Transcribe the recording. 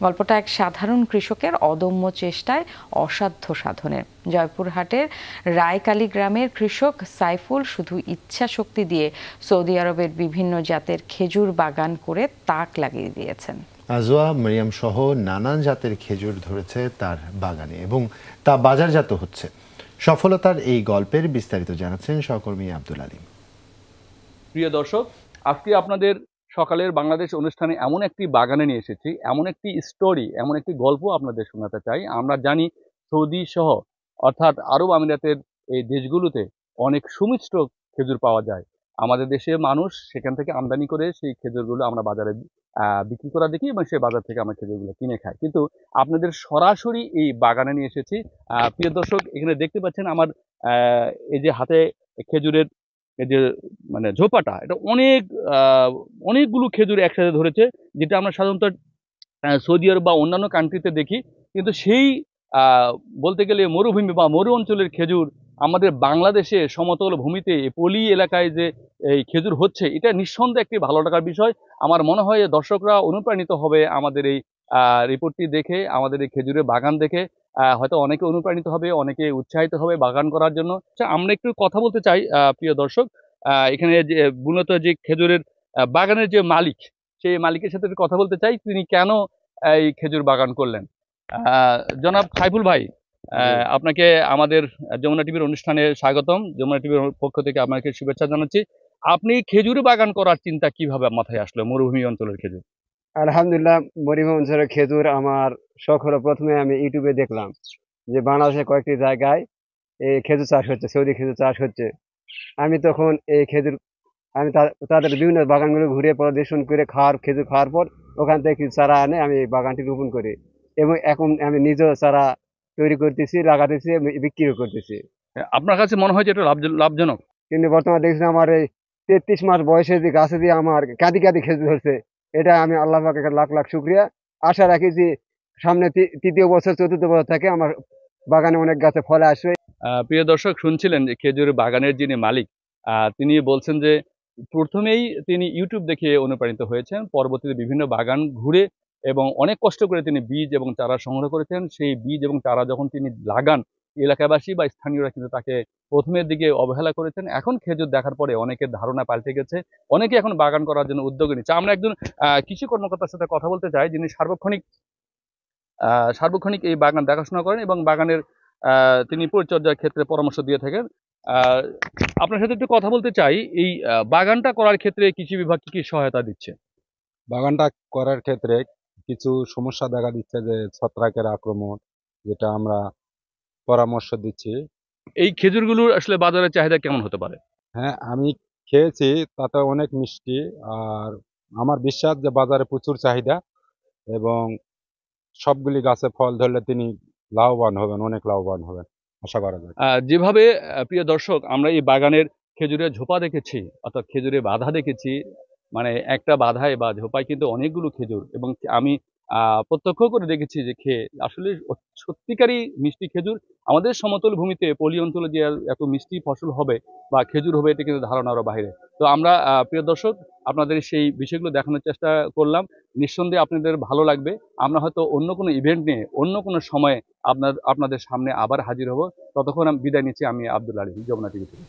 গল্পটা এক সাধারণ কৃষকের অদম্য চেষ্টায় অসাধ্য সাধনের। জয়পুরহাটের রায়কালী গ্রামের কৃষক সাইফুল শুধু ইচ্ছা শক্তি দিয়ে সৌদি আরবের বিভিন্ন জাতের খেজুর বাগান করে তাক লাগিয়ে দিয়েছেন। আজোয়া, মরিয়ম সহ নানান জাতের খেজুর ধরেছে তার বাগানে এবং তা বাজারজাত হচ্ছে। সফলতার এই গল্পের বিস্তারিত জানাচ্ছেন সহকর্মী আব্দুল আলিম। প্রিয় দর্শক, আজকে আপনাদের সকালের বাংলাদেশ অনুষ্ঠানে এমন একটি বাগানে নিয়ে এসেছি, এমন একটি স্টোরি, এমন একটি গল্প আপনাদের শোনাতে চাই। আমরা জানি সৌদি সহ অর্থাৎ আরব আমিরাতের এই দেশগুলোতে অনেক সুমিষ্ট খেজুর পাওয়া যায়। আমাদের দেশে মানুষ সেখান থেকে আমদানি করে সেই খেজুরগুলো আমরা বাজারে বিক্রি করা দেখি এবং সেই বাজার থেকে আমরা খেজুরগুলো কিনে খাই। কিন্তু আপনাদের সরাসরি এই বাগানে নিয়ে এসেছি। প্রিয় দর্শক, এখানে দেখতে পাচ্ছেন আমার এই যে হাতে খেজুরের এই যে মানে ঝোপাটা, এটা অনেকগুলো খেজুর একসাথে ধরেছে, যেটা আমরা সাধারণত সৌদি আরব বা অন্যান্য কান্ট্রিতে দেখি। কিন্তু সেই বলতে গেলে মরুভূমি বা মরু অঞ্চলের খেজুর আমাদের বাংলাদেশে সমতল ভূমিতে পলি এলাকায় যে এই খেজুর হচ্ছে, এটা নিঃসন্দেহে একটি ভালো লাগার বিষয়। আমার মনে হয় দর্শকরা অনুপ্রাণিত হবে আমাদের এই রিপোর্টটি দেখে, আমাদের এই খেজুরের বাগান দেখে। হয়তো অনেকে অনুপ্রাণিত হবে, অনেকে উৎসাহিত হবে বাগান করার জন্য। আমরা একটু কথা বলতে চাই প্রিয় দর্শক, এখানে যে মূলত যে খেজুরের বাগানের যে মালিক, সেই মালিকের সাথে একটু কথা বলতে চাই, তিনি কেন এই খেজুর বাগান করলেন। জনাব সাইফুল ভাই, আপনাকে আমাদের যমুনা টিভির অনুষ্ঠানে স্বাগতম। যমুনা টিভির পক্ষ থেকে আপনাকে শুভেচ্ছা জানাচ্ছি। আপনি খেজুর বাগান করার চিন্তা কিভাবে মাথায় আসলো, মরুভূমি অঞ্চলের খেজুর? আলহামদুলিল্লাহ, মরুভূমি অঞ্চলের খেজুর আমার শখ হলো। প্রথমে আমি ইউটিউবে দেখলাম যে বাংলাদেশের কয়েকটি জায়গায় এই খেজুর চাষ হচ্ছে, সৌদি খেজুর চাষ হচ্ছে। আমি তখন এই খেজুর তাদের বিভিন্ন বাগানগুলো ঘুরে পরিদর্শন করে খেজুর খাওয়ার পর ওখান থেকে কিছু চারা আনে আমি এই বাগানটি রোপণ করি এবং এখন আমি নিজেও চারা তৈরি করতেছি, লাগাতেছি, বিক্রিও করতেছি। আপনার কাছে মনে হয় যে এটা লাভজনক? কিন্তু বর্তমানে দেখছি আমার এই 33 মাস বয়সে যে গাছে দিয়ে আমার কাঁদি খেজুর ধরছে, এটা আমি আল্লাহ পাকের লাখ লাখ শুকরিয়া। আশা রাখি যে সামনে তৃতীয় বছর চতুর্থ বছর থেকে আমার বাগানে অনেক গাছে ফলে আসবে। প্রিয় দর্শক, শুনছিলেন যে খেজুর বাগানের যিনি মালিক, তিনি বলছেন যে প্রথমেই তিনি ইউটিউব দেখে অনুপ্রাণিত হয়েছেন, পরবর্তীতে বিভিন্ন বাগান ঘুরে এবং অনেক কষ্ট করে তিনি বীজ এবং চারা সংগ্রহ করেছেন। সেই বীজ এবং চারা যখন তিনি লাগান, এলাকাবাসী বা স্থানীয়রা কিন্তু তাকে প্রথমের দিকে অবহেলা করেছেন। এখন খেজুর দেখার পরে অনেকের ধারণা পাল্টে গেছে, অনেকে এখন বাগান করার জন্য উদ্যোগ নিচ্ছে। আমরা একজন কৃষি কর্মকর্তার সাথে কথা বলতে চাই, যিনি সার্বক্ষণিক এই বাগান দেখাশোনা করেন এবং বাগানের তিনি পরিচর্যার ক্ষেত্রে পরামর্শ দিয়ে থাকেন। আপনার সাথে একটু কথা বলতে চাই, এই বাগানটা করার ক্ষেত্রে কৃষি বিভাগ কি সহায়তা দিচ্ছে? বাগানটা করার ক্ষেত্রে কিছু সমস্যা দেখা দিচ্ছে, যে ছত্রাকের আক্রমণ, যেটা আমরা পরামর্শ দিচ্ছি। এই খেজুরগুলোর আসলে বাজারের চাহিদা কেমন হতে পারে? হ্যাঁ, আমি খেয়েছি, তাতে অনেক মিষ্টি। আর আমার বিশ্বাস যে বাজারে প্রচুর চাহিদা এবং সবগুলি গাছে ফল ধরলে তিনি লাভবান হবেন, অনেক লাভবান হবেন আশা করা যায়। যেভাবে প্রিয় দর্শক, আমরা এই বাগানের খেজুরের ঝোপা দেখেছি, অর্থাৎ খেজুরের বাধা দেখেছি, মানে একটা বাধায় বা ঝোপায় কিন্তু অনেকগুলো খেজুর, এবং আমি প্রত্যক্ষ করে দেখেছি যে খেয়ে আসলে সত্যিকারই মিষ্টি খেজুর। আমাদের সমতল ভূমিতে পলি অঞ্চলে যে এত মিষ্টি ফসল হবে বা খেজুর হবে, এটা কিন্তু ধারণারও বাইরে। তো আমরা প্রিয় দর্শক, আপনাদের সেই বিষয়গুলো দেখানোর চেষ্টা করলাম। নিঃসন্দেহে আপনাদের ভালো লাগবে। আমরা হয়তো অন্য কোনো ইভেন্ট নিয়ে অন্য কোনো সময়ে আপনাদের সামনে আবার হাজির হব। ততক্ষণ আমি বিদায় নিচ্ছি। আমি আব্দুল আলিম, যমুনা টিভি থেকে।